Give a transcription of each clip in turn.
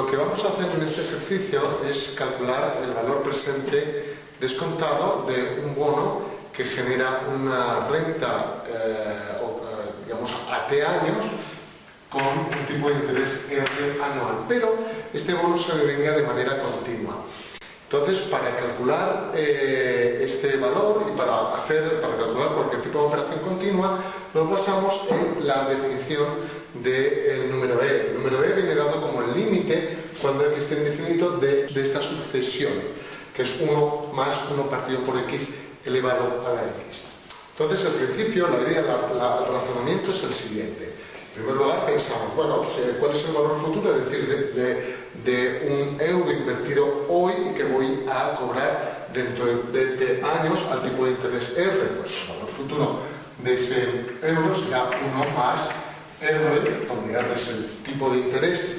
Lo que vamos a hacer en este ejercicio es calcular el valor presente descontado de un bono que genera una renta, digamos, a T años con un tipo de interés R anual, pero este bono se devenga de manera continua. Entonces, para calcular este valor y para calcular cualquier tipo de operación continua, nos basamos en la definición del número E. El número E viene dado como el límite, cuando x esté indefinito, de esta sucesión, que es 1 más 1 partido por x elevado a la x. Entonces, al principio, la idea, el razonamiento es el siguiente. En primer lugar, pensamos, bueno, ¿cuál es el valor futuro? Es decir, de un euro invertido hoy y que voy a cobrar dentro de años al tipo de interés R. Pues el valor futuro de ese euro será 1 más R, donde R es el tipo de interés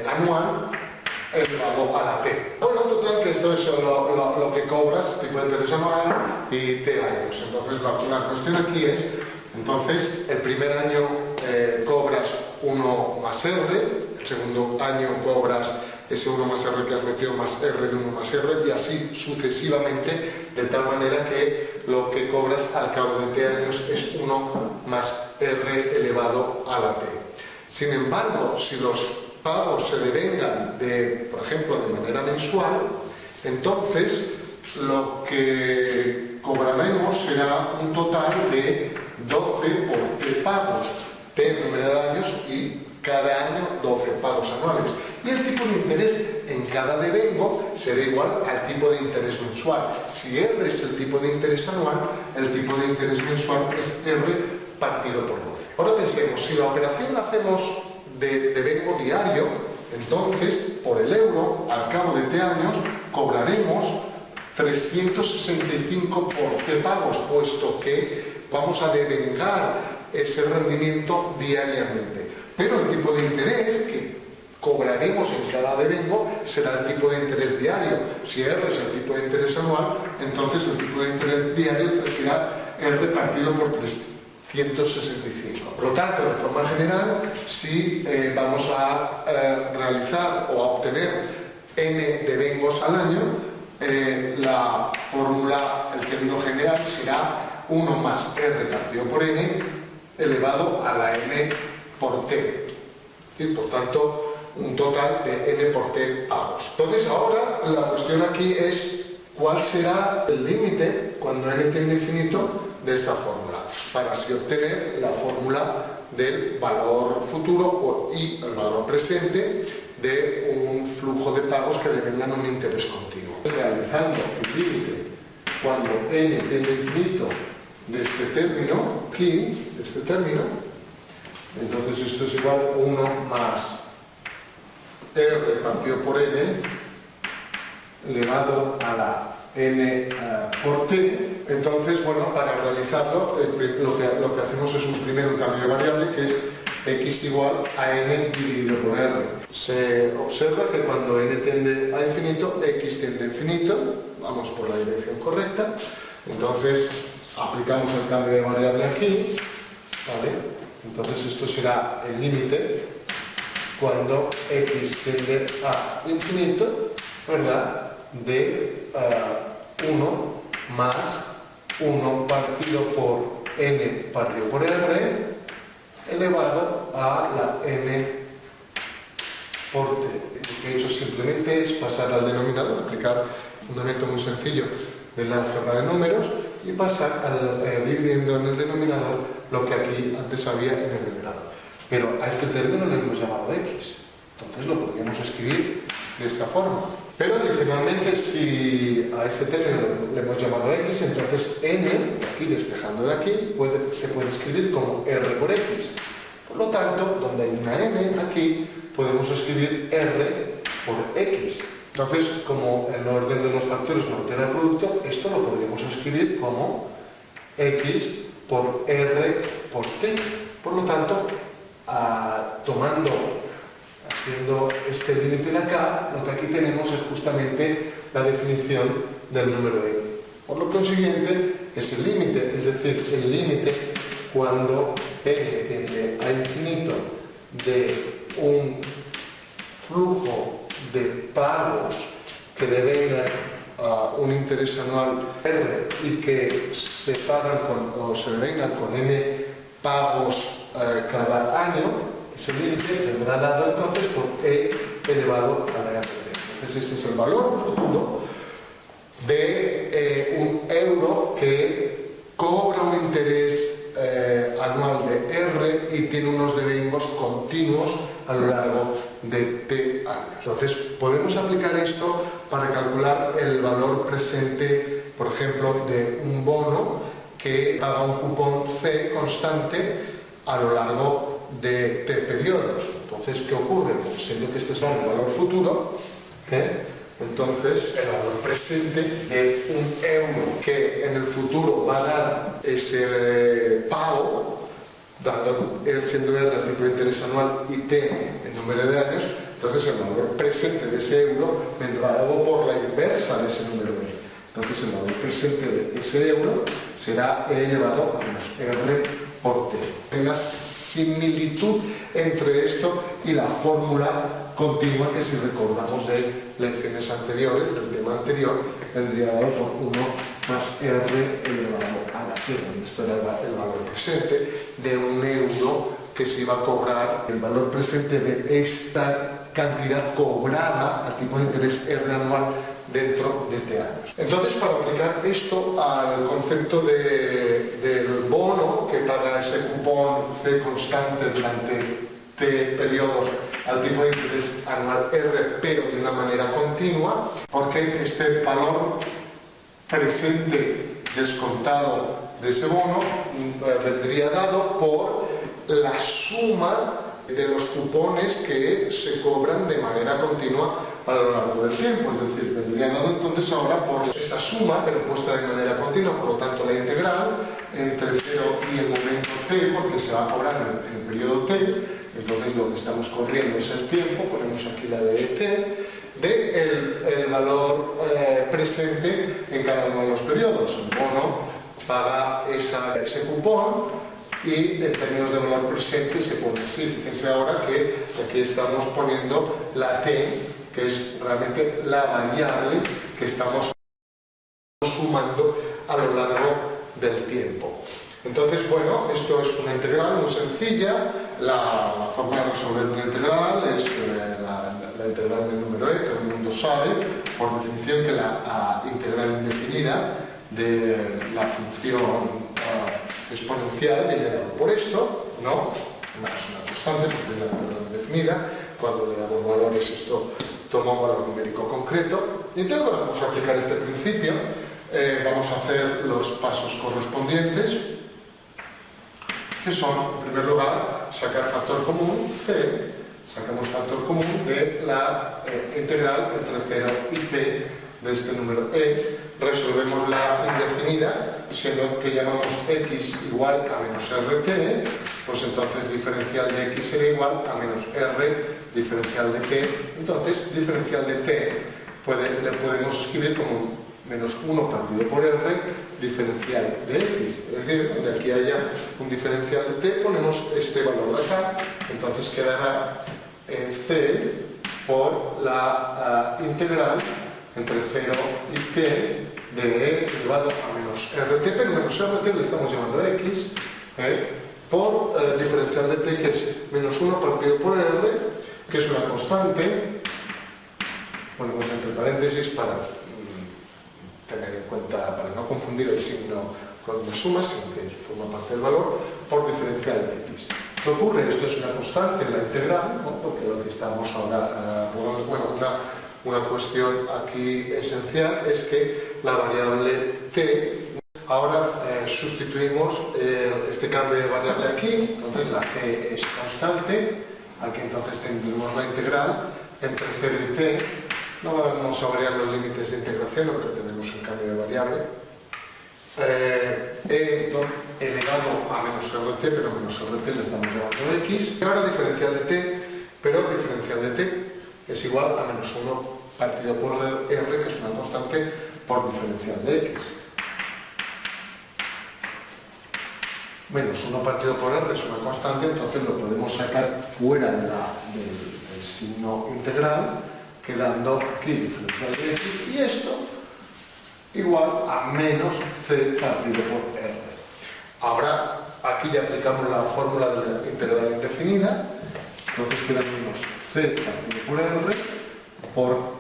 anual elevado a la T. Bueno, total, que esto es lo que cobras, tipo de interés anual y T años. Entonces, la cuestión aquí es, entonces, el primer año cobras 1 más R, el segundo año cobras ese 1 más R que has metido más R de 1 más R y así sucesivamente, de tal manera que lo que cobras al cabo de T años es 1 más R elevado a la T. Sin embargo, si los pagos se devengan por ejemplo, de manera mensual, entonces lo que cobraremos será un total de 12 por T pagos, T número de años y cada año 12 pagos anuales. Y el tipo de interés en cada devengo será igual al tipo de interés mensual. Si R es el tipo de interés anual, el tipo de interés mensual es R partido por 12. Ahora pensemos, si la operación la hacemos de devengo diario, entonces por el euro, al cabo de T años, cobraremos 365 por T pagos, puesto que vamos a devengar ese rendimiento diariamente. Pero el tipo de interés que cobraremos en cada devengo será el tipo de interés diario. Si R es el tipo de interés anual, entonces el tipo de interés diario será R partido por 365. Por lo tanto, de forma general, si vamos a realizar o a obtener n devengos al año, la fórmula, el término general será 1 más R partido por n elevado a la n por t. Y por tanto, un total de n por t pagos. Entonces ahora la cuestión aquí es cuál será el límite cuando n tiende infinito de esta fórmula, para así obtener la fórmula del valor futuro y el valor presente de un flujo de pagos que devengan un interés continuo. Realizando el límite cuando n tiende infinito de este término, aquí, de este término, entonces esto es igual a 1 más R partido por n elevado a la n por t. Entonces, bueno, para realizarlo lo que hacemos es primero un cambio de variable que es x igual a n dividido por r. Se observa que cuando n tiende a infinito, x tiende a infinito, vamos por la dirección correcta, entonces aplicamos el cambio de variable aquí, ¿vale? Entonces esto será el límite cuando x tiende a infinito, ¿verdad?, de 1 más 1 partido por n partido por r elevado a la n por t. Lo que he hecho simplemente es pasar al denominador, aplicar un método muy sencillo del álgebra de números y pasar dividiendo en el denominador lo que aquí antes había en el numerador. Pero a este término le hemos llamado x, entonces lo podríamos escribir de esta forma. Pero adicionalmente, si a este término le hemos llamado x, entonces n, aquí despejando de aquí, se puede escribir como r por x. Por lo tanto, donde hay una n aquí, podemos escribir r por x. Entonces, como el orden de los factores no altera el producto, esto lo podríamos escribir como x por r por t. Por lo tanto, haciendo este límite de acá, lo que aquí tenemos es justamente la definición del número e. Por lo consiguiente, es el límite, es decir, el límite cuando n tiende a infinito de un flujo interés anual R y que se pagan o se vengan con n pagos cada año, ese límite vendrá dado entonces por e elevado a la R. Entonces este es el valor futuro de un euro que cobra un interés anual de R y tiene unos devengos continuos a lo largo de T años. Entonces podemos aplicar esto para calcular el valor presente, por ejemplo, de un bono que paga un cupón C constante a lo largo de T periodos. Entonces, ¿qué ocurre? Pues siendo que este es el valor futuro, entonces el valor presente de un euro que en el futuro va a dar ese pago, dando siendo R el tipo de interés anual y T el número de años, entonces el valor presente de ese euro vendrá dado por la inversa de ese número de. Entonces el valor presente de ese euro será E elevado a menos R por T. Hay una similitud entre esto y la fórmula continua que, si recordamos de lecciones anteriores, del tema anterior, vendría dado por 1 más R elevado a la 0. Esto era el valor presente de un euro que se iba a cobrar, el valor presente de esta cantidad cobrada a tipo de interés R anual dentro de T años. Entonces, para aplicar esto al concepto del bono que paga ese cupón C constante durante T periodos al tipo de interés anual R, pero de una manera continua, porque este valor presente descontado de ese bono vendría dado por la suma de los cupones que se cobran de manera continua a lo largo del tiempo, es decir, vendría dado entonces ahora por esa suma, pero puesta de manera continua, por lo tanto la integral entre 0 y el momento T, porque se va a cobrar en el periodo T, entonces lo que estamos corriendo es el tiempo, ponemos aquí la de T, el valor presente en cada uno de los periodos. El bono paga ese cupón y en términos de valor presente se pone así. Fíjense ahora que aquí estamos poniendo la T, que es realmente la variable que estamos sumando a lo largo del tiempo. Entonces, bueno, esto es una integral muy sencilla. La forma de resolver una integral es la integral del número e, todo el mundo sabe, por definición, que la integral indefinida de la función exponencial viene dado por esto, ¿no? Es una constante, porque es la integral indefinida. Cuando le damos valores, esto toma un valor numérico concreto. Y entonces vamos a aplicar este principio. Vamos a hacer los pasos correspondientes, que son, en primer lugar, sacar factor común C. Sacamos factor común de la integral entre 0 y T de este número E. Resolvemos la indefinida, siendo que llamamos x igual a menos rt, pues entonces diferencial de x será igual a menos r diferencial de t. Entonces diferencial de t le podemos escribir como menos 1 partido por r diferencial de x. Es decir, donde aquí haya un diferencial de t, ponemos este valor de acá, entonces quedará c por la integral entre 0 y t de e elevado a menos rt, pero menos rt le estamos llamando x, por diferencial de t, que es menos 1 partido por r, que es una constante. Ponemos entre paréntesis para tener en cuenta, para no confundir el signo con una suma, sino que forma parte del valor, por diferencial de x. ¿Qué ocurre? Esto es una constante en la integral, ¿no? Porque lo que estamos ahora, bueno, una cuestión aquí esencial es que la variable t, ahora sustituimos este cambio de variable aquí, entonces la c es constante, aquí entonces tendremos la integral entre 0 y t. No vamos a variar los límites de integración, porque tenemos el cambio de variable. E elevado a menos rt, pero menos rt le estamos llamando x. Y ahora diferencial de t, pero diferencial de t es igual a menos 1 partido por r, que es una constante, por diferencial de x. Menos 1 partido por r es una constante, entonces lo podemos sacar fuera del signo integral, quedando aquí diferencial de x, y esto igual a menos C partido por R. Ahora, aquí ya aplicamos la fórmula de la integral indefinida, entonces queda menos C partido por R por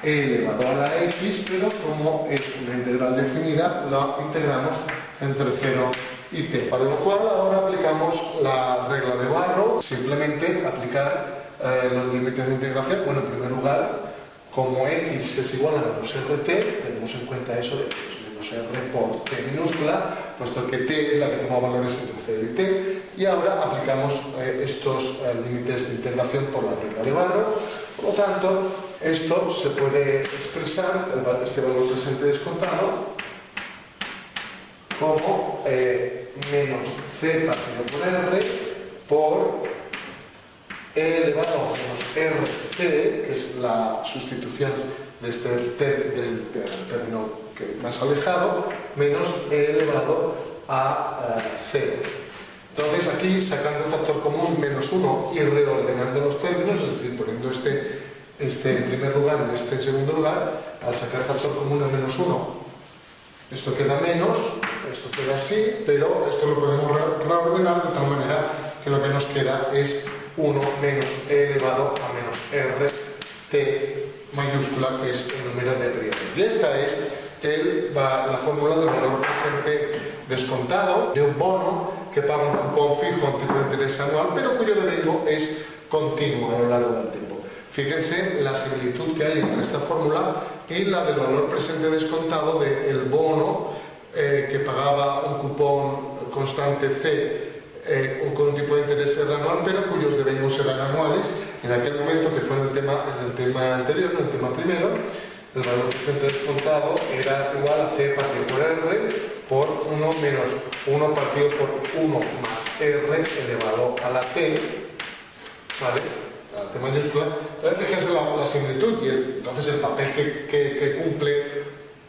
e elevado a la x, pero como es una integral definida, la integramos entre 0 y t. Para lo cual ahora aplicamos la regla de Barrow, simplemente aplicar los límites de integración. Bueno, en primer lugar, como x es igual a menos rt, tenemos en cuenta eso de que es menos r por t minúscula, puesto que t es la que toma valores entre 0 y t, y ahora aplicamos estos límites de integración por la regla de Barrow. Por lo tanto, esto se puede expresar, este valor presente descontado, como menos c partido por r por e elevado a menos rt, que es la sustitución de este t del término más alejado, menos e elevado a 0. Entonces aquí, sacando el factor común menos 1 y reordenando los términos, es decir, poniendo este en primer lugar y este en segundo lugar, al sacar el factor común a menos 1, esto queda menos, esto queda así, pero esto lo podemos reordenar de tal manera que lo que nos queda es 1 menos e elevado a menos r t mayúscula, que es el número de periodo. Y esta es la fórmula del valor presente descontado de un bono que paga un cupón fijo a un tipo de interés anual, pero cuyo devengo es continuo a lo largo del tiempo. Fíjense la similitud que hay entre esta fórmula y la del valor presente descontado del bono que pagaba un cupón constante C con un tipo de interés anual, pero cuyos devengos eran anuales. En aquel momento, que fue en el tema anterior, en el tema primero, el valor presente descontado era igual a C partido por R por 1 menos 1 partido por 1 más R elevado a la T, ¿vale? La T mayúscula. Entonces, fíjense la similitud y entonces el papel que cumple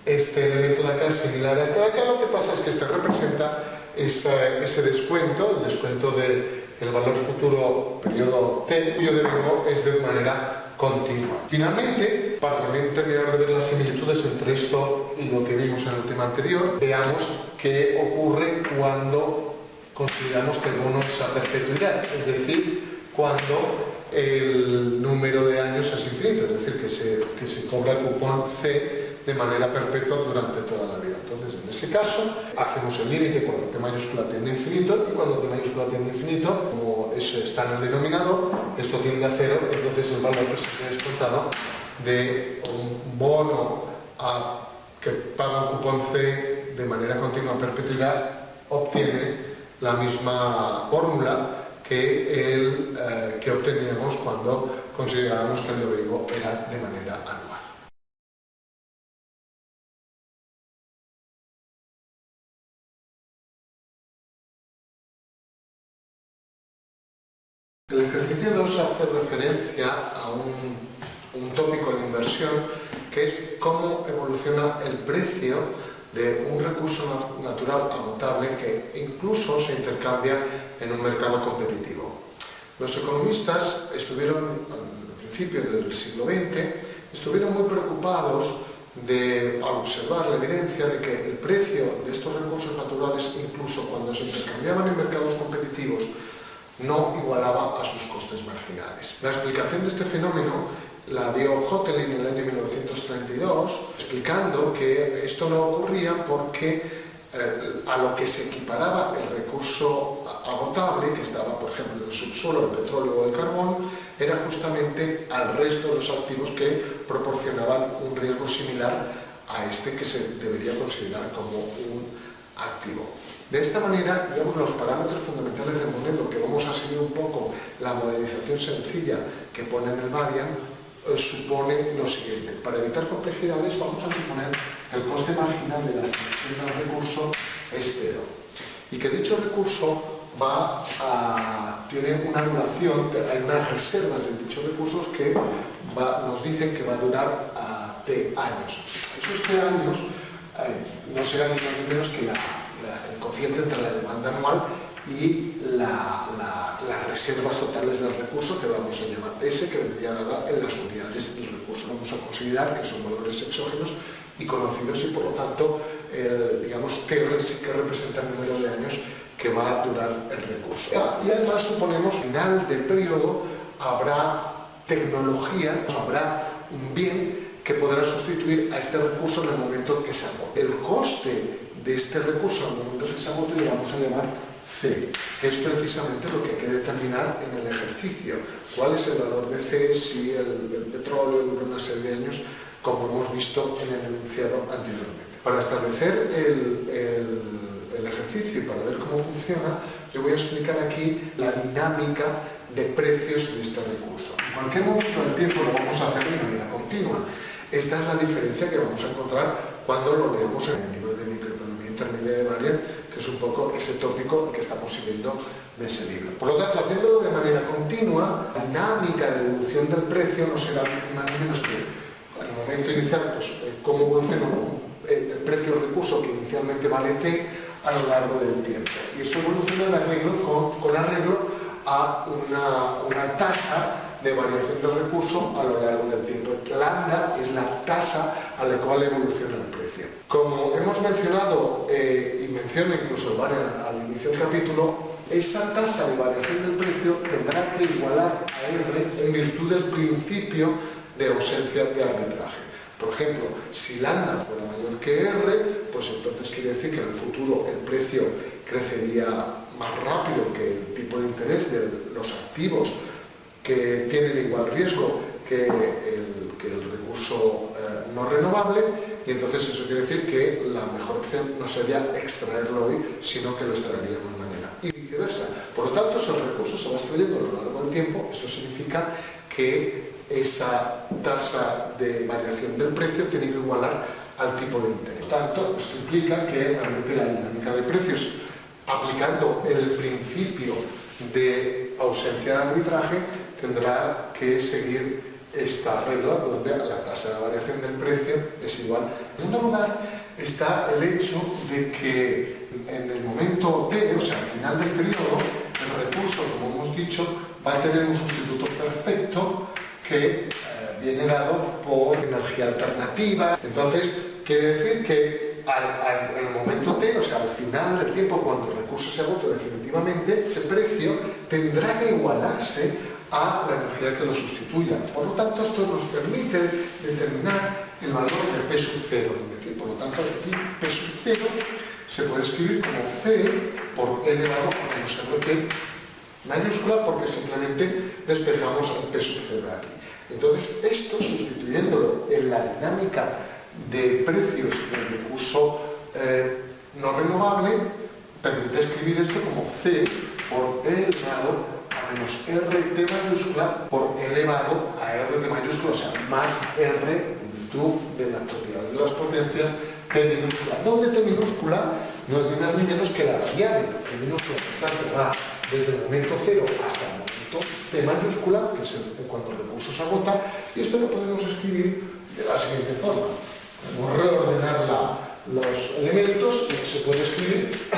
este elemento de acá es similar a este de acá. Lo que pasa es que este representa ese descuento, el descuento del valor futuro periodo T, cuyo devengo es de manera continua. Finalmente, para también terminar de ver las similitudes entre esto y lo que vimos en el tema anterior, veamos qué ocurre cuando consideramos que el bono es a perpetuidad, es decir, cuando el número de años es infinito, es decir, que se cobra el cupón C de manera perpetua durante toda la vida. Entonces, en ese caso, hacemos el límite cuando T mayúscula tiende a infinito, y cuando T mayúscula tiende a infinito, como eso está en el denominador, esto tiende a 0, entonces el valor presente descontado de un bono que paga un cupón C de manera continua a perpetuidad obtiene la misma fórmula que obteníamos cuando considerábamos que el devengo era de manera anual. El ejercicio 2 hace referencia a un tópico de inversión que es cómo evoluciona el precio de un recurso natural agotable que incluso se intercambia en un mercado competitivo. Los economistas estuvieron, al principio del siglo XX, estuvieron muy preocupados al observar la evidencia de que el precio de estos recursos naturales, incluso cuando se intercambiaban en mercados competitivos, no igualaba a sus costes marginales. La explicación de este fenómeno la dio Hotelin en el año 1932, explicando que esto no ocurría porque a lo que se equiparaba el recurso agotable, que estaba, por ejemplo, en el subsuelo, el petróleo o el carbón, era justamente al resto de los activos que proporcionaban un riesgo similar a este que se debería considerar como un activo. De esta manera, digamos, los parámetros fundamentales del modelo, que vamos a seguir un poco la modelización sencilla que pone en el Varian, supone lo siguiente. Para evitar complejidades vamos a suponer que el coste marginal de la extracción del recurso es 0 y que dicho recurso tiene una duración, hay unas reservas de dichos recursos que nos dicen que va a durar T años. Esos T años no serán ni más ni menos que el cociente entre la demanda anual y la reserva reservas totales del recurso, que vamos a llamar S, que vendría dada en las unidades del recurso. Vamos a considerar que son valores exógenos y conocidos y por lo tanto, digamos, TR sí que representa el número de años que va a durar el recurso. Y además suponemos que al final del periodo habrá tecnología, habrá un bien que podrá sustituir a este recurso en el momento que se agote. El coste de este recurso en el momento que se agote le vamos a llamar C, que es precisamente lo que hay que determinar en el ejercicio. ¿Cuál es el valor de C si el petróleo dura una serie de años, como hemos visto en el enunciado anteriormente? Para establecer el ejercicio y para ver cómo funciona, le voy a explicar aquí la dinámica de precios de este recurso. En cualquier momento del tiempo lo vamos a hacer de manera continua. Esta es la diferencia que vamos a encontrar cuando lo leemos en el libro de microeconomía intermedia de Barrier, que es un poco ese tópico que estamos siguiendo de ese libro. Por lo tanto, haciéndolo de manera continua, la dinámica de evolución del precio no será más ni menos que en el momento inicial, pues, cómo evoluciona el precio del recurso que inicialmente vale T a lo largo del tiempo. Y eso evoluciona en arreglo con arreglo a una tasa de variación del recurso a lo largo del tiempo. Lambda es la tasa a la cual evoluciona el precio. Como hemos mencionado y menciona incluso al inicio del capítulo, esa tasa de variación del precio tendrá que igualar a R en virtud del principio de ausencia de arbitraje. Por ejemplo, si lambda fuera mayor que R, pues entonces quiere decir que en el futuro el precio crecería más rápido que el tipo de interés de los activos que tienen igual riesgo que el recurso no renovable, y entonces eso quiere decir que la mejor opción no sería extraerlo hoy, sino que lo extraeríamos de manera y viceversa. Por lo tanto, si el recurso se va extrayendo a lo largo del tiempo, eso significa que esa tasa de variación del precio tiene que igualar al tipo de interés. Por tanto, esto implica que realmente la dinámica de precios, aplicando el principio de ausencia de arbitraje, tendrá que seguir esta regla donde la tasa de variación del precio es igual. En segundo lugar está el hecho de que en el momento T, o sea, al final del periodo, el recurso, como hemos dicho, va a tener un sustituto perfecto que viene dado por energía alternativa. Entonces, quiere decir que en el momento T, o sea, al final del tiempo, cuando el recurso se agotó definitivamente, el precio tendrá que igualarse a la energía que lo sustituya. Por lo tanto, esto nos permite determinar el valor de P sub 0. Por lo tanto, aquí P sub 0 se puede escribir como C por elevado a menos RT mayúscula, porque simplemente despejamos el P sub 0 aquí. Entonces, esto, sustituyéndolo en la dinámica de precios del recurso no renovable, permite escribir esto como C por E elevado a menos RT mayúscula por elevado a RT mayúscula, o sea, más R en virtud de las propiedades de las potencias T minúscula. Donde T minúscula no es ni más ni menos que la variable T minúscula, por tanto, va desde el momento 0 hasta el momento T mayúscula, que es cuando el recurso se agota, y esto lo podemos escribir de la siguiente forma. Podemos reordenar los elementos y se puede escribir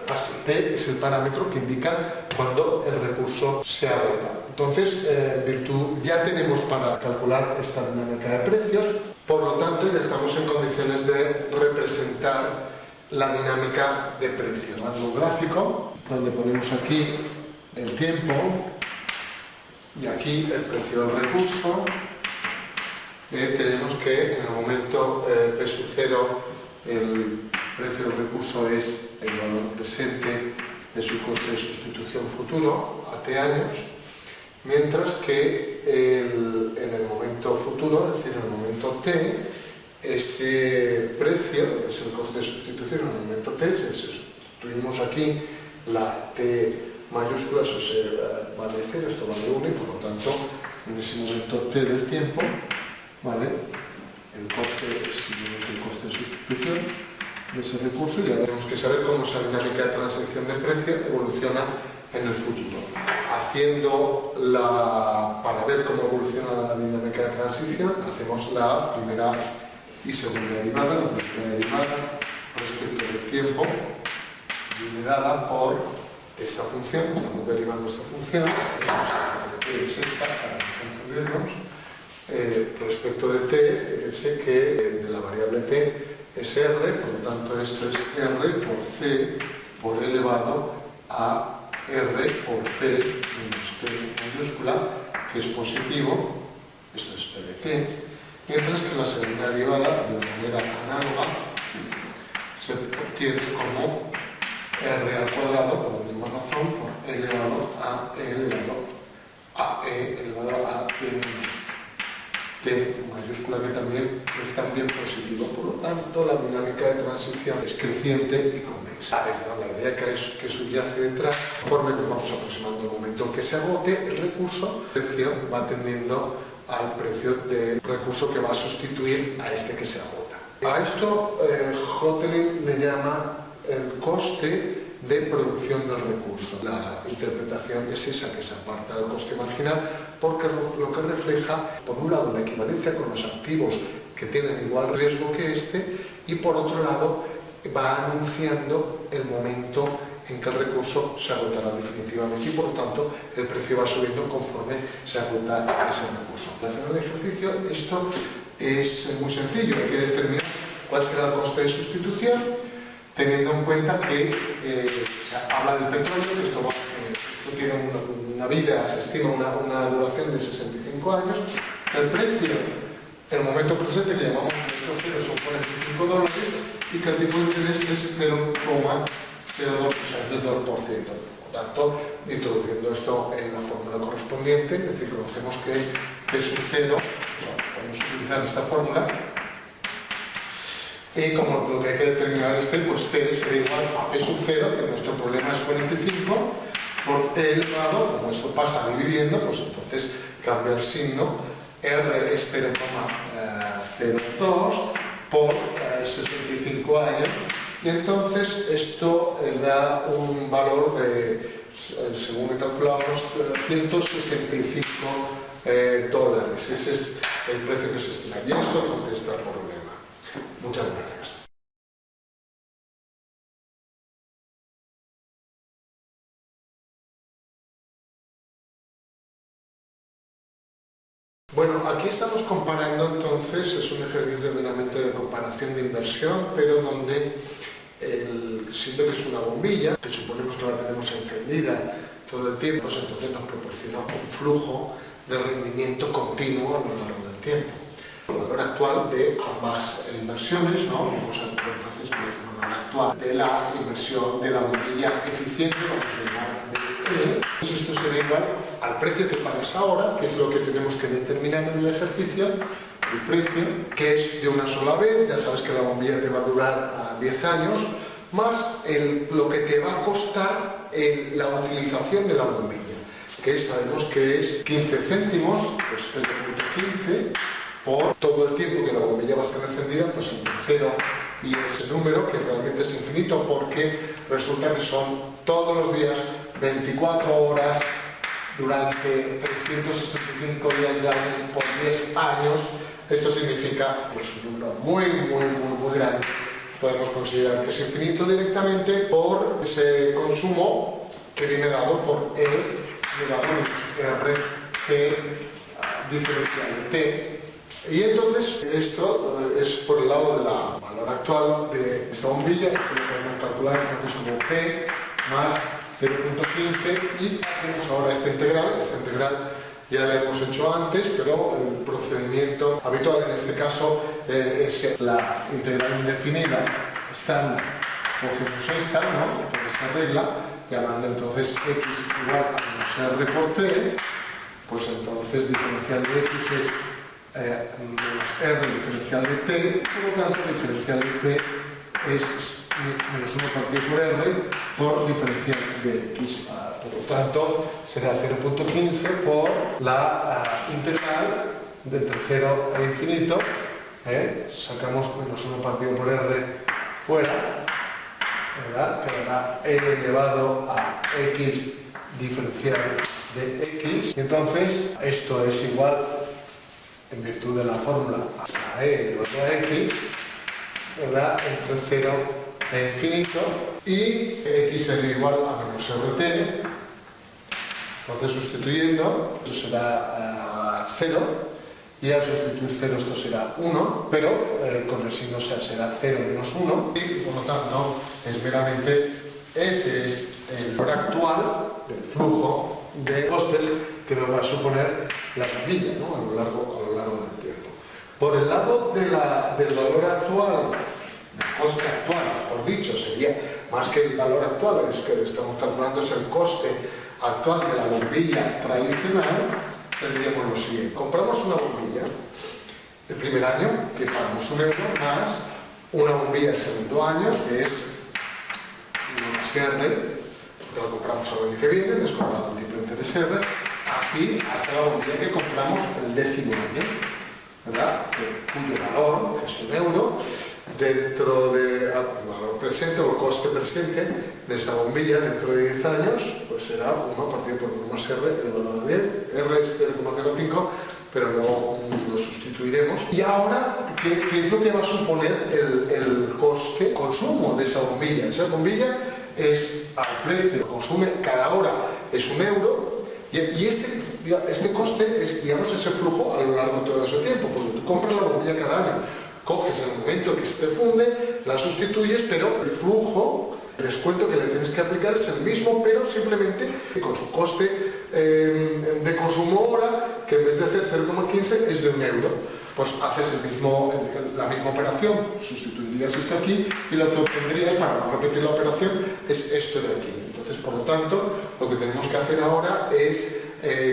así. T es el parámetro que indica cuando el recurso se agota. Entonces, en virtud, ya tenemos para calcular esta dinámica de precios, por lo tanto ya estamos en condiciones de representar la dinámica de precios. Un gráfico donde ponemos aquí el tiempo y aquí el precio del recurso. Tenemos que en el momento P sub 0 el precio del recurso es el valor presente de su coste de sustitución futuro a T años, mientras que en el momento futuro, es decir, en el momento T, ese precio, que es el coste de sustitución en el momento T, si sustituimos aquí la T mayúscula, eso vale 0, esto vale 1, y por lo tanto en ese momento T del tiempo, ¿vale? El coste es simplemente el coste de sustitución de ese recurso, y ahora tenemos que saber cómo esa dinámica de transacción de precio evoluciona en el futuro. Para ver cómo evoluciona la dinámica de transición, hacemos la primera y segunda derivada. La primera derivada respecto del tiempo viene dada por esta función, estamos derivando esta función, es esta, para no confundirnos, respecto de t, fíjense que de la variable t es r, por lo tanto esto es r por c por elevado a r por t menos t mayúscula, que es positivo, esto es p de t, mientras que la segunda derivada, de manera análoga, se obtiene como r al cuadrado, por la misma razón, por elevado a e elevado a t menos t mayúscula, que también es también positivo. Por lo tanto, la dinámica de transición es creciente y convexa. La idea que subyace detrás, conforme nos vamos aproximando al momento en que se agote el recurso, el precio va tendiendo al precio del recurso que va a sustituir a este que se agota. A esto Hotelling le llama el coste de producción del recurso. La interpretación es esa, que se aparta del coste marginal, porque lo que refleja, por un lado, la equivalencia con los activos que tienen igual riesgo que este, y por otro lado, va anunciando el momento en que el recurso se agotará definitivamente y por lo tanto el precio va subiendo conforme se agota ese recurso. Al hacer el ejercicio, esto es muy sencillo, hay que determinar cuál será el coste de sustitución, teniendo en cuenta que se habla del petróleo, que esto tiene una vida, se estima una duración de 65 años, el precio, en el momento presente, que llamamos momento cero, son $45, y que el tipo de interés es 0,02%, del 2%. Por tanto, introduciendo esto en la fórmula correspondiente, es decir, conocemos que P sub 0, podemos utilizar esta fórmula, y como lo que hay que determinar es pues T será igual a P sub 0, que nuestro problema es 45, por T elevado, como esto pasa dividiendo, pues entonces cambia el signo, R es 0,02 por 65 años, y entonces esto da un valor de, según he calculado, $165. Ese es el precio que se estima. Y esto contesta el problema. Muchas gracias. Bueno, aquí estamos comparando entonces, es un ejercicio meramente de comparación de inversión, pero donde, siendo que es una bombilla, que suponemos que la tenemos encendida todo el tiempo, pues entonces nos proporciona un flujo de rendimiento continuo a lo largo del tiempo. El valor actual de ambas inversiones, ¿no? Vamos a ver entonces el valor actual de la inversión de la bombilla eficiente, vamos a llamar de pues esto será igual al precio que pagas ahora, que es lo que tenemos que determinar en el ejercicio, el precio, que es de una sola vez, ya sabes que la bombilla te va a durar 10 años, más lo que te va a costar la utilización de la bombilla, que sabemos que es 15 céntimos, pues 0,15, por todo el tiempo que la bombilla va a estar encendida, pues entre 0 y ese número, que realmente es infinito, porque resulta que son todos los días 24 horas durante 365 días del año por 10 años. Esto significa pues, un número muy grande. Podemos considerar que es infinito directamente por ese consumo que viene dado por E elevado a R T diferencial de T. Y entonces esto es por el lado del valor actual de esta bombilla. Esto lo podemos calcular entonces como P más 0,15 y hacemos ahora esta integral ya la hemos hecho antes, pero el procedimiento habitual en este caso es la integral indefinida estándar. Cogemos esta, ¿no? Por esta regla, llamando entonces x igual a menos r por t, pues entonces diferencial de x es menos r diferencial de t, por lo tanto diferencial de t es menos 1 partido por r por diferencial de x. Por lo tanto, será 0,15 por la integral de entre 0 a infinito. Sacamos menos 1 partido por r fuera, ¿verdad? Quedará e elevado a x diferencial de x. Entonces, esto es igual, en virtud de la fórmula, a e elevado a x, ¿verdad? Entre 0 infinito y x sería igual a menos rt. Entonces sustituyendo, esto será 0 y al sustituir 0 esto será 1, pero con el signo será 0 menos 1 y por lo tanto es meramente ese es el valor actual del flujo de costes que nos va a suponer la bombilla, ¿no? a lo largo del tiempo. Por el lado del valor actual, del coste actual, por dicho, sería más que el valor actual, es que estamos calculando es el coste actual de la bombilla tradicional, tendríamos lo siguiente. Compramos una bombilla el primer año, que pagamos €1, más una bombilla el segundo año, que es una SR, que la compramos el año que viene, descontado el tipo de SR, así hasta la bombilla que compramos el 10º año, ¿verdad? Cuyo valor, que es €1, dentro del valor presente o el coste presente de esa bombilla dentro de 10 años, pues será 1 partido por 1 más R, el valor de R es 0,05, pero luego lo sustituiremos. Y ahora, ¿qué es lo que va a suponer el coste consumo de esa bombilla? Esa bombilla es al precio que consume cada hora, es €1, y este coste es, digamos, ese flujo a lo largo de todo ese tiempo, porque tú compras la bombilla cada año, coges el momento que se te funde, la sustituyes, pero el flujo, el descuento que le tienes que aplicar es el mismo, pero simplemente con su coste de consumo hora, que en vez de hacer 0,15 es de €1. Pues haces la misma operación, sustituirías esto aquí y lo que obtendrías para no repetir la operación es esto de aquí. Entonces, por lo tanto, lo que tenemos que hacer ahora es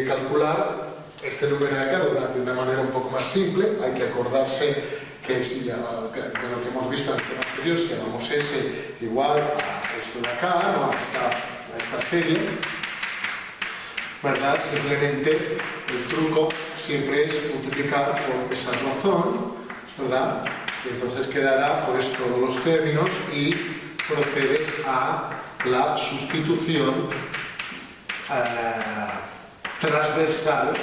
calcular este número de acá de una manera un poco más simple. Hay que acordarse que de lo que hemos visto en el tema anterior, si llamamos S igual a esto de acá, ¿no? a esta serie, ¿verdad? Simplemente el truco siempre es multiplicar por esa razón, ¿verdad? Y entonces quedará pues todos los términos y procedes a la sustitución transversal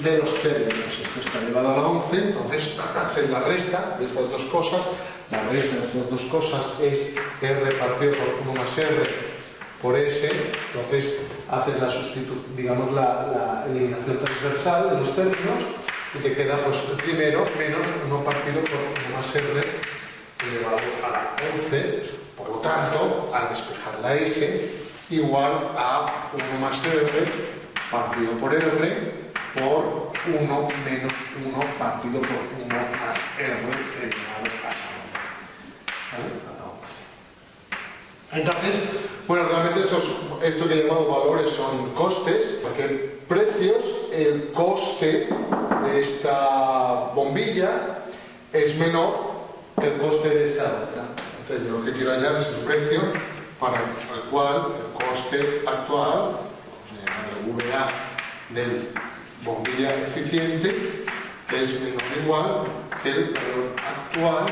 de los términos. Esto está elevado a la 11, entonces hacer la resta de estas dos cosas. La resta de estas dos cosas es R partido por 1 más R por S, entonces haces la sustitución, digamos la eliminación transversal de los términos y te queda pues el primero menos 1 partido por 1 más R elevado a la 11, por lo tanto, al despejar la S igual a 1 más R partido por R por 1 menos 1 partido por 1 más R elevado a la 11. Entonces, bueno, realmente esto que he llamado valores son costes, porque precios, el coste de esta bombilla es menor que el coste de esta otra. Entonces, yo lo que quiero hallar es el precio para el cual el coste actual, vamos a llamarlo VA, del bombilla eficiente es menor o igual que el valor actual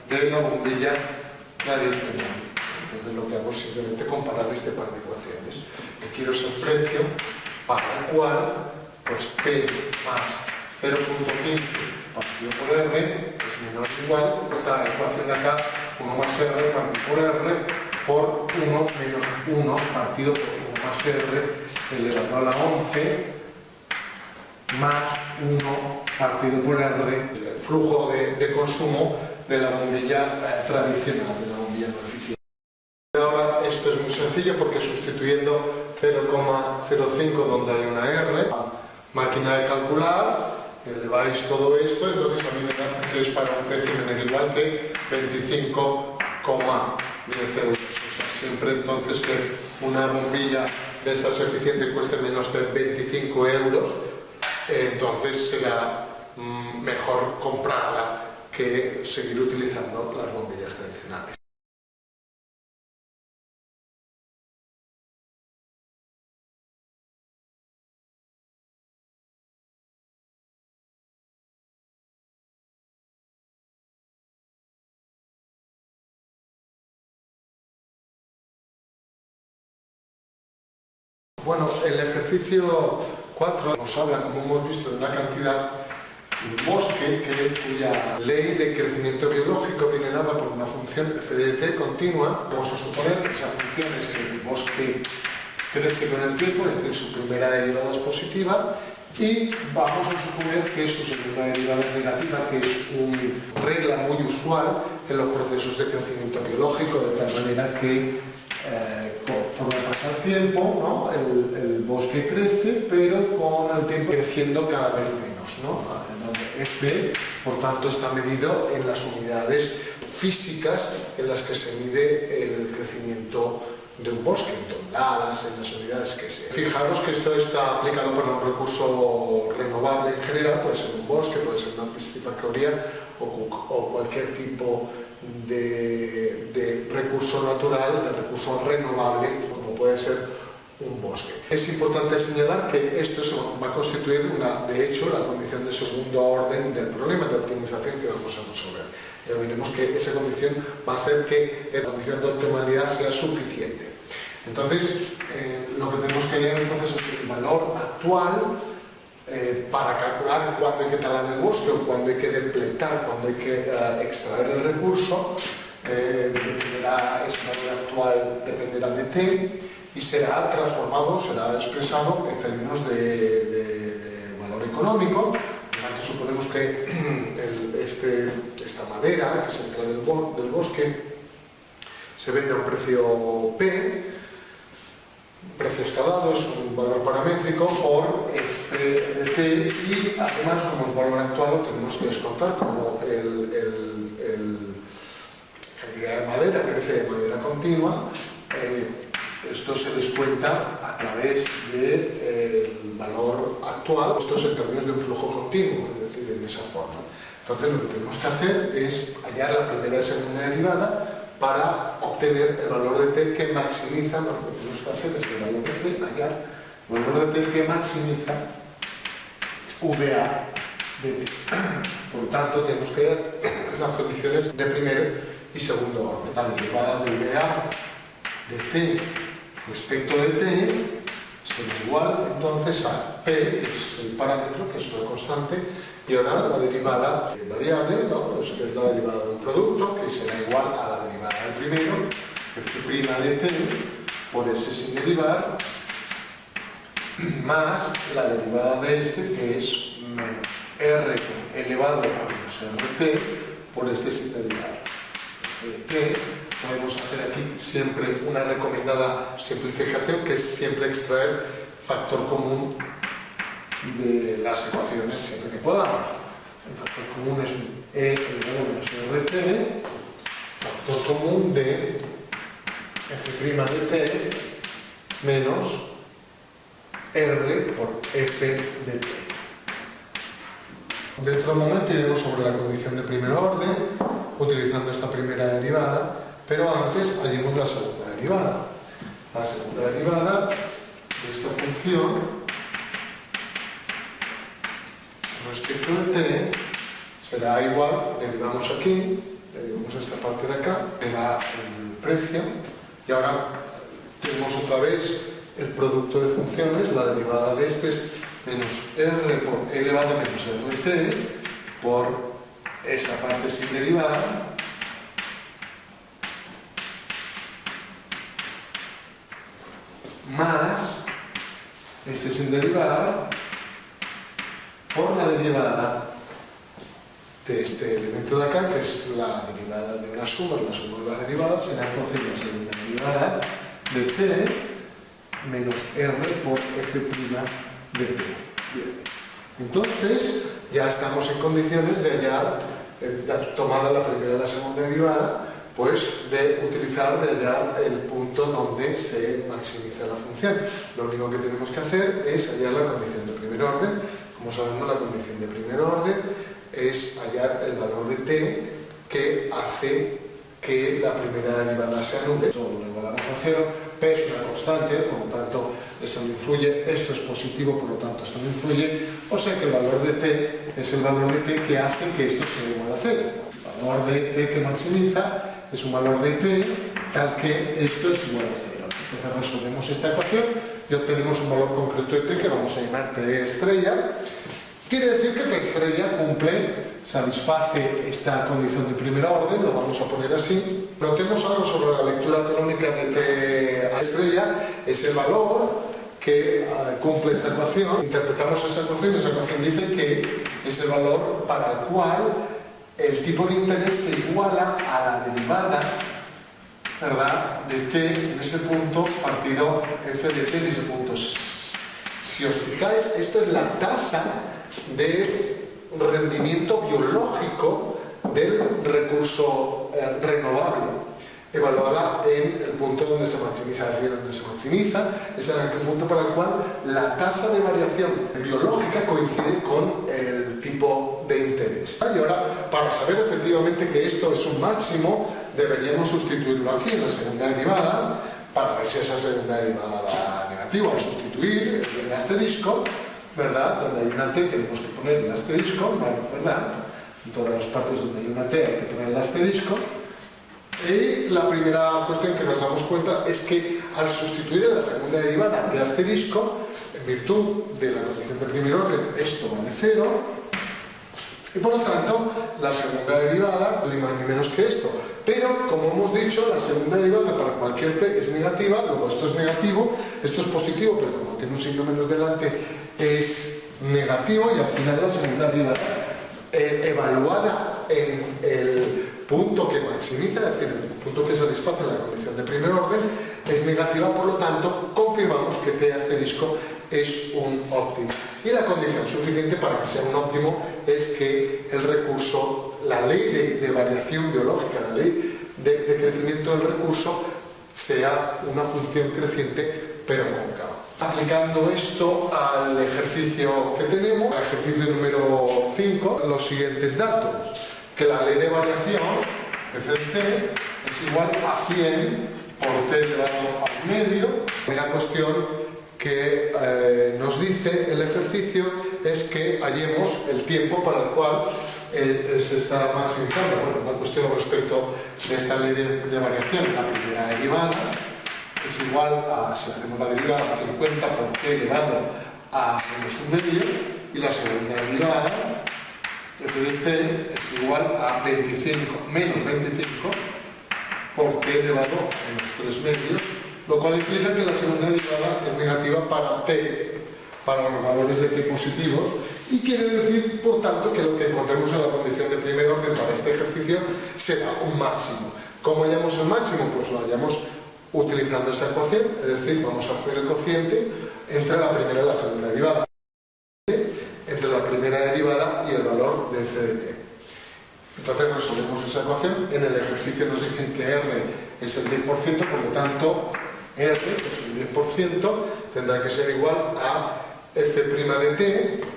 de la bombilla tradicional. Entonces lo que hago es simplemente comparar este par de ecuaciones. Yo quiero es el precio para el cual pues P más 0,15 partido por R es menor o igual esta ecuación de acá, 1 más R partido por R por 1 menos 1 partido por 1 más R elevado a la 11 más 1 partido por R, el flujo de consumo de la bombilla tradicional, de la bombilla no eficiente. Ahora esto es muy sencillo porque sustituyendo 0,05 donde hay una R, máquina de calcular, eleváis todo esto, entonces a mí me da que es para un precio menor igual que 25,10 euros. O sea, siempre entonces que una bombilla de esas eficiente cueste menos de 25 euros, entonces será mejor comprarla que seguir utilizando las bombillas tradicionales. Bueno, el ejercicio 4 nos habla, como hemos visto, de una cantidad un bosque cuya ley de crecimiento biológico viene dada por una función f de t continua. Vamos a suponer que esa función es el bosque crece con el tiempo, es decir, su primera derivada es positiva, y vamos a suponer que su segunda derivada es negativa, que es una regla muy usual en los procesos de crecimiento biológico, de tal manera que conforme pasa el tiempo, ¿no? el bosque crece, pero con el tiempo creciendo cada vez menos, ¿no? F, por tanto, está medido en las unidades físicas en las que se mide el crecimiento de un bosque, en toneladas, en las unidades que sea. Fijaros que esto está aplicado para un recurso renovable en general, puede ser un bosque, puede ser una pisciparcoría o cualquier tipo de recurso natural, de recurso renovable, como puede ser un bosque. Es importante señalar que esto va a constituir, de hecho, la condición de segundo orden del problema de optimización que vamos a resolver. Ya veremos que esa condición va a hacer que la condición de optimalidad sea suficiente. Entonces, lo que tenemos que hallar entonces es el valor actual para calcular cuándo hay que talar el bosque o cuándo hay que depletar, cuándo hay que extraer el recurso. Ese valor actual dependerá de t y será transformado, será expresado en términos de valor económico. Aquí suponemos que esta madera que se extrae del bosque se vende a un precio P, un precio escalado, es un valor paramétrico por f de t, y además, como el valor actual lo tenemos que descontar, como la cantidad de madera crece de manera continua, esto se descuenta a través del valor actual, esto es en términos de un flujo continuo, es decir, en esa forma. Entonces lo que tenemos que hacer es hallar la primera y segunda derivada para obtener el valor de t que maximiza, lo que tenemos que hacer es el valor de t, hallar el valor de t que maximiza VA de t. Por lo tanto, tenemos que hallar las condiciones de primero y segundo orden. La derivada de VA de t respecto de t será igual entonces a p, que es el parámetro, que es una constante, y ahora la derivada variable, ¿no? Es la derivada del producto, que será igual a la derivada del primero, f' de t por s sin derivar, más la derivada de este, que es menos r elevado a menos rt por este sin derivar. Podemos hacer aquí siempre una recomendada simplificación, que es siempre extraer factor común de las ecuaciones siempre que podamos. El factor común es e elevado a menos rt, factor común de f' de t menos r por f de t. Dentro de un momento iremos sobre la condición de primer orden, utilizando esta primera derivada, pero antes hallemos la segunda derivada. La segunda derivada de esta función respecto de t será igual, derivamos aquí, derivamos esta parte de acá, será el precio, y ahora tenemos otra vez el producto de funciones, la derivada de este es menos r por elevado a menos rt por esa parte sin derivar, más este sin derivar por la derivada de este elemento de acá, que es la derivada de una suma, la suma de las derivadas, será entonces la segunda derivada de t menos r por f' de t. Bien. Entonces, ya estamos en condiciones de hallar, tomada la primera y la segunda derivada, pues de hallar el punto donde se maximiza la función. Lo único que tenemos que hacer es hallar la condición de primer orden. Como sabemos, la condición de primer orden es hallar el valor de t que hace que la primera derivada se anule. Esto lo igualamos a cero, p es una constante, por lo tanto esto no influye, esto es positivo, por lo tanto esto no influye, o sea que el valor de t es el valor de t que hace que esto sea igual a cero. El valor de t que maximiza es un valor de t tal que esto es igual a cero. Entonces resolvemos esta ecuación y obtenemos un valor concreto de t que vamos a llamar t estrella, Quiere decir que T estrella cumple, satisface esta condición de primera orden, lo vamos a poner así. Notemos algo sobre la lectura canónica de T estrella, es el valor que cumple esta ecuación. Interpretamos esa ecuación dice que es el valor para el cual el tipo de interés se iguala a la derivada, ¿verdad?, de t en ese punto partido f de t en ese punto. Si os fijáis, esto es la tasa de rendimiento biológico del recurso renovable, evaluada en el punto donde se maximiza. Es decir, donde se maximiza es en aquel punto para el cual la tasa de variación biológica coincide con el tipo de interés. Y ahora, para saber efectivamente que esto es un máximo, deberíamos sustituirlo aquí en la segunda derivada, para ver si esa segunda derivada da negativo. Al sustituir el asterisco, ¿verdad?, donde hay una t tenemos que poner el asterisco, ¿verdad? En todas las partes donde hay una t hay que poner el asterisco. Y la primera cuestión que nos damos cuenta es que al sustituir en la segunda derivada de asterisco, en virtud de la condición de primer orden, esto vale 0, y por lo tanto la segunda derivada vale más ni menos que esto. Pero, como hemos dicho, la segunda derivada para cualquier t es negativa, luego esto es negativo, esto es positivo, pero como tiene un signo menos delante, es negativo, y al final la segunda derivada evaluada en el punto que maximiza, es decir, el punto que satisface la condición de primer orden, es negativa, por lo tanto confirmamos que t asterisco es un óptimo. Y la condición suficiente para que sea un óptimo es que el recurso, la ley de variación biológica, la ley de crecimiento del recurso, sea una función creciente pero cóncava. Aplicando esto al ejercicio que tenemos, al ejercicio número 5, los siguientes datos: que la ley de variación f de t es igual a 100 por t elevado al medio. La cuestión que nos dice el ejercicio es que hallemos el tiempo para el cual se está maximizando. Bueno, una cuestión respecto de esta ley de variación: la primera derivada es igual a, si hacemos la derivada, 50 por t elevado a menos un medio, y la segunda derivada f de t es igual a 25 menos 25 por t elevado a menos 3 medios, lo cual implica que la segunda derivada es negativa para t, para los valores de t positivos, y quiere decir, por tanto, que lo que encontremos en la condición de primer orden para este ejercicio será un máximo. ¿Cómo hallamos el máximo? Pues lo hallamos utilizando esa ecuación, es decir, vamos a hacer el cociente entre la primera y la segunda derivada, entre la primera derivada y el valor de f de t. Entonces resolvemos esa ecuación. En el ejercicio nos dicen que r es el 10%, por lo tanto r, pues el 10%, tendrá que ser igual a f' de t,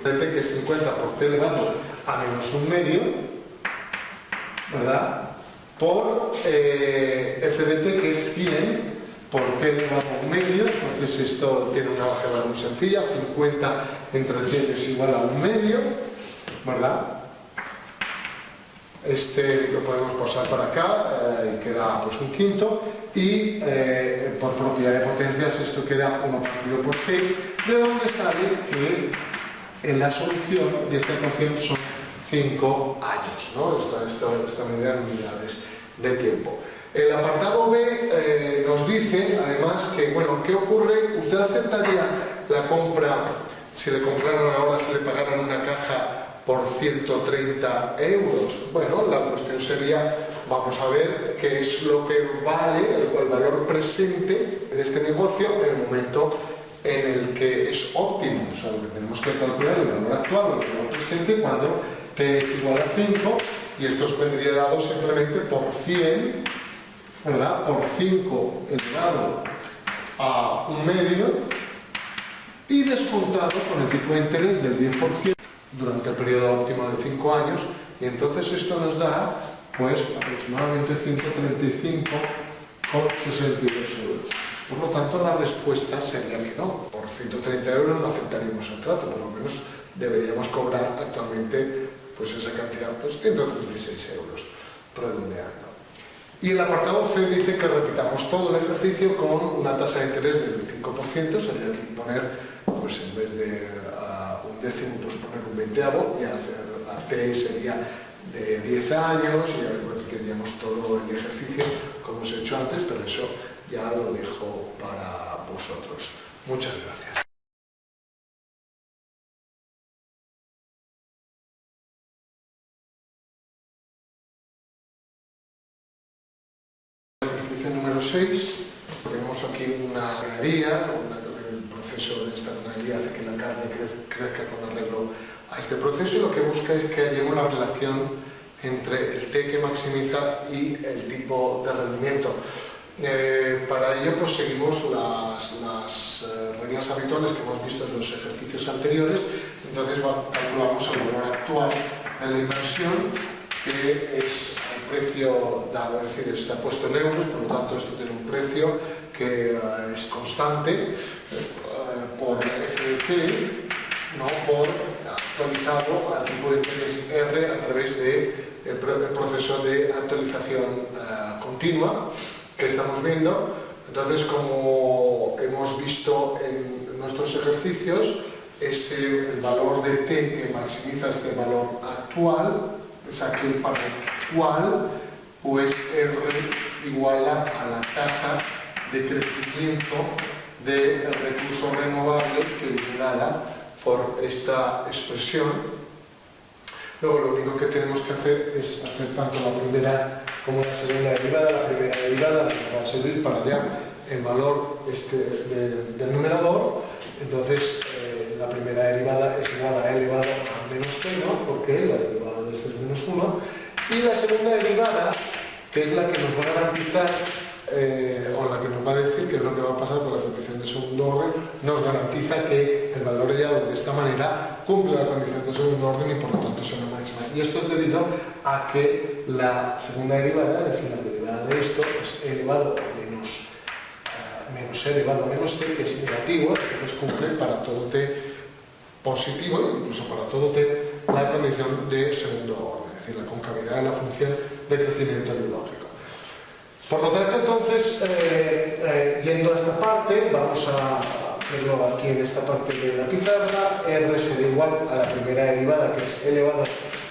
que es 50 por t elevado a menos un medio, ¿verdad?, por f de t, que es 100 por t elevado a un medio. Entonces esto tiene una álgebra muy sencilla: 50 entre 100 es igual a un medio, ¿verdad? Este lo podemos pasar para acá y queda pues un quinto, y por propiedad de potencias esto queda 1 partido por t, de donde sale que en la solución de esta ecuación son 5 años, ¿no? Esta medida en unidades de tiempo. El apartado B nos dice además que, bueno, ¿qué ocurre? ¿Usted aceptaría la compra, si le compraran ahora, si le pagaran una caja por 130 euros? Bueno, la cuestión sería, vamos a ver qué es lo que vale, el valor presente de este negocio en el momento en el que es óptimo. O sea, lo que tenemos que calcular es el valor actual, el valor presente, cuando t es igual a 5, y esto os vendría dado simplemente por 100, ¿verdad?, por 5 elevado a un medio, y descontado con el tipo de interés del 10% durante el periodo óptimo de 5 años, y entonces esto nos da pues aproximadamente 135,62 euros. Por lo tanto, la respuesta sería que no. Por 130 euros no aceptaríamos el trato, por lo menos deberíamos cobrar actualmente pues esa cantidad, pues 136 euros, redondeando. Y el apartado C dice que repitamos todo el ejercicio con una tasa de interés del 25%, sería que poner, pues en vez de un décimo, pues poner un veinteavo y hacer la T sería de 10 años y repetiríamos todo el ejercicio como os he hecho antes, pero eso ya lo dejo para vosotros. Muchas gracias. Ejercicio número 6. Tenemos aquí una ganadería, el proceso de esta ganadería hace que la carne crezca con arreglo a este proceso y lo que busca es que hallemos la relación entre el T que maximiza y el tipo de rendimiento. Para ello pues seguimos las reglas habituales que hemos visto en los ejercicios anteriores. Entonces calculamos el valor actual de la inversión, que es el precio dado, es decir, está puesto en euros, por lo tanto esto tiene un precio que es constante por FT, ¿no? Por actualizado al tipo de interés R a través del proceso de actualización continua que estamos viendo. Entonces, como hemos visto en nuestros ejercicios, el valor de T que maximiza este valor actual es aquel para el cual pues R iguala a la tasa de crecimiento del recurso renovable que viene dada por esta expresión. Luego lo único que tenemos que hacer es hacer tanto la primera como la segunda derivada. La primera derivada nos va a servir para hallar el valor del numerador. Entonces la primera derivada es igual a elevado a menos 0, porque la derivada de este es menos 1. Y la segunda derivada, que es la que nos va a garantizar o la que nos va a decir qué es lo que va a pasar con la función de segundo orden, nos garantiza que el valor hallado de esta manera cumple la condición de segundo orden y por lo tanto es una máxima. Y esto es debido a que la segunda derivada, es decir, la derivada de esto, es elevado a menos elevado a menos t, que es negativo, entonces cumple para todo t positivo, incluso para todo t, la condición de segundo orden, es decir, la concavidad de la función de crecimiento biológico. Por lo tanto, entonces, yendo a esta parte, vamos a verlo aquí en esta parte de la pizarra. R será igual a la primera derivada, que es elevado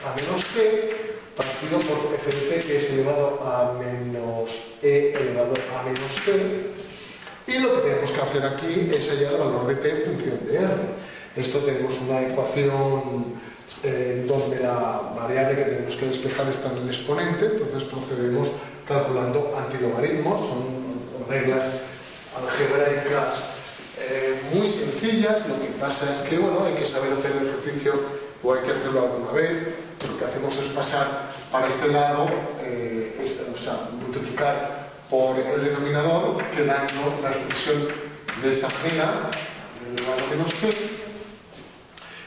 a menos t, partido por f de t, que es elevado a menos e elevado a menos t. Y lo que tenemos que hacer aquí es hallar el valor de t en función de R. Esto tenemos una ecuación donde la variable que tenemos que despejar está en el exponente, entonces procedemos calculando antilogaritmos. Son reglas algebraicas muy sencillas. Lo que pasa es que bueno, hay que saber hacer el ejercicio o hay que hacerlo alguna vez. Lo que hacemos es pasar para este lado, o sea, multiplicar por el denominador, quedando la expresión de esta manera, elevado a menos t.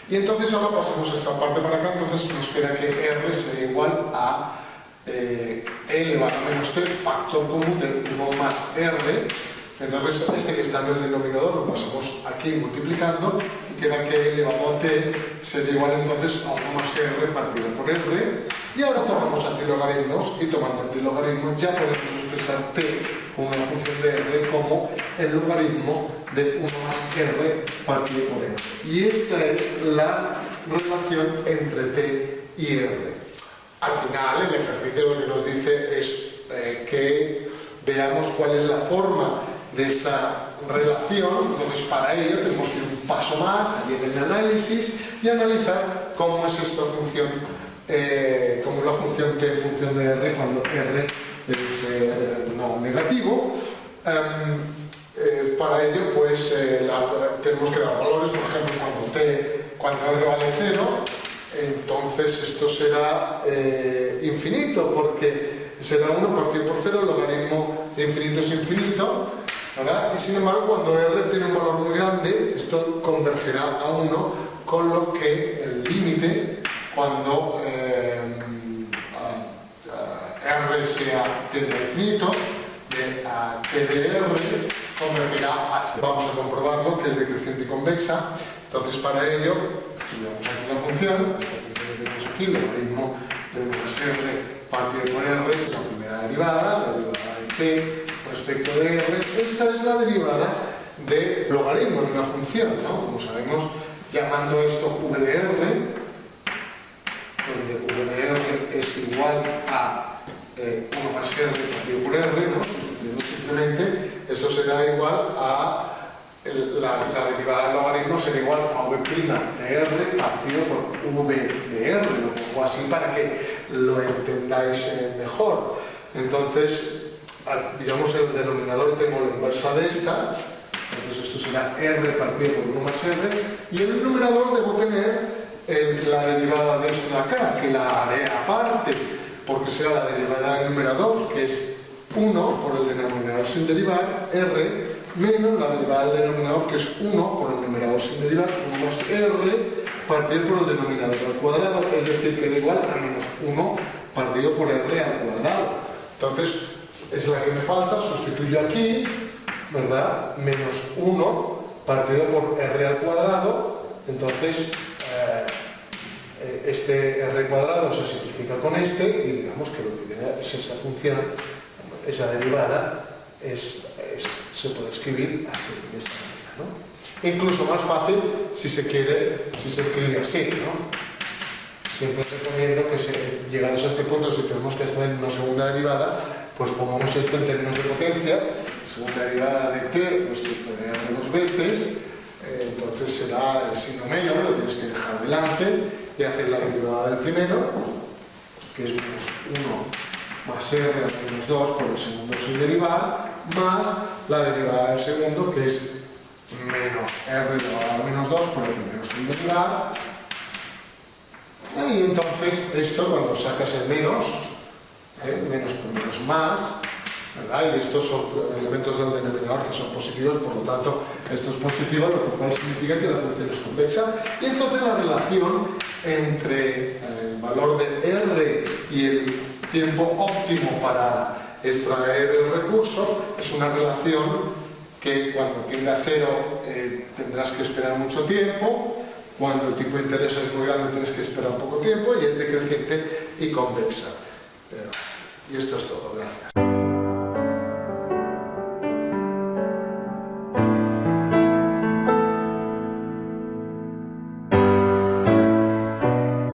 Y entonces ahora pasamos esta parte para acá, entonces nos queda que R será igual a E elevado a menos t, factor común de 1 más R. Entonces este que está en el denominador lo pasamos aquí multiplicando y queda que E elevado a t sería igual entonces a 1 más R partido por R. Y ahora tomamos antilogaritmos y tomando antilogaritmos ya podemos expresar t como una función de R como el logaritmo de 1 más R partido por R. Y esta es la relación entre t y R. Al final, el ejercicio lo que nos dice es que veamos cuál es la forma de esa relación. Entonces, para ello tenemos que ir un paso más, allí en el análisis, y analizar cómo es esta función, cómo es la función t en función de R cuando R es no negativo. Para ello, pues, tenemos que dar valores, por ejemplo, cuando R vale 0, entonces esto será infinito, porque será 1 partido por 0, el logaritmo de infinito es infinito, ¿verdad? Y sin embargo, cuando R tiene un valor muy grande, esto convergerá a 1, con lo que el límite, cuando R sea t de infinito, de t de R, convertirá a 0. Vamos a comprobarlo, que es decreciente y convexa. Entonces, para ello, tenemos aquí la función, esta función que tenemos aquí, el logaritmo de 1 más R partido por R, es la primera derivada, la derivada de t respecto de R. Esta es la derivada de logaritmo de una función, ¿no? Como sabemos, llamando esto VDR, donde VDR es igual a 1 más R partido por R, ¿no? Sustituyendo simplemente, esto será igual a la derivada del logaritmo será igual a V' de R partido por V de R, lo pongo así para que lo entendáis mejor. Entonces, digamos, el denominador tengo la inversa de esta, entonces esto será R partido por 1 más R, y en el numerador debo tener la derivada de esto de acá, que la haré aparte, porque será la derivada del numerador, que es 1 por el denominador sin derivar, R, menos la derivada del denominador, que es 1 por el numerador sin derivar, 1 más R, partido por el denominador al cuadrado, es decir, que da igual a menos 1 partido por R al cuadrado. Entonces, es la que me falta, sustituyo aquí, ¿verdad? Menos 1 partido por R al cuadrado, entonces este R cuadrado se simplifica con este y digamos que lo que queda es esa función, esa derivada se puede escribir así, de esta manera, ¿no? Incluso más fácil si se quiere, si se escribe así, ¿no? Siempre recomiendo que llegados a este punto, si tenemos que hacer una segunda derivada, pues pongamos esto en términos de potencias, segunda derivada de t, pues que todavía menos veces, entonces será el signo menos, lo tienes que dejar delante y hacer la derivada del primero, que es menos 1 más r menos 2 por el segundo sin derivar, más la derivada del segundo, que es menos r elevado a menos 2 por el primero sin derivar. Y entonces esto, cuando sacas el menos, menos por menos más, ¿verdad? Y estos son elementos del denominador que son positivos, por lo tanto esto es positivo, lo cual significa que la función es convexa, y entonces la relación entre el valor de R y el tiempo óptimo para extraer el recurso es una relación que cuando tiende a 0 tendrás que esperar mucho tiempo, cuando el tipo de interés es muy grande tienes que esperar un poco tiempo, y es decreciente y convexa. Y esto es todo, gracias.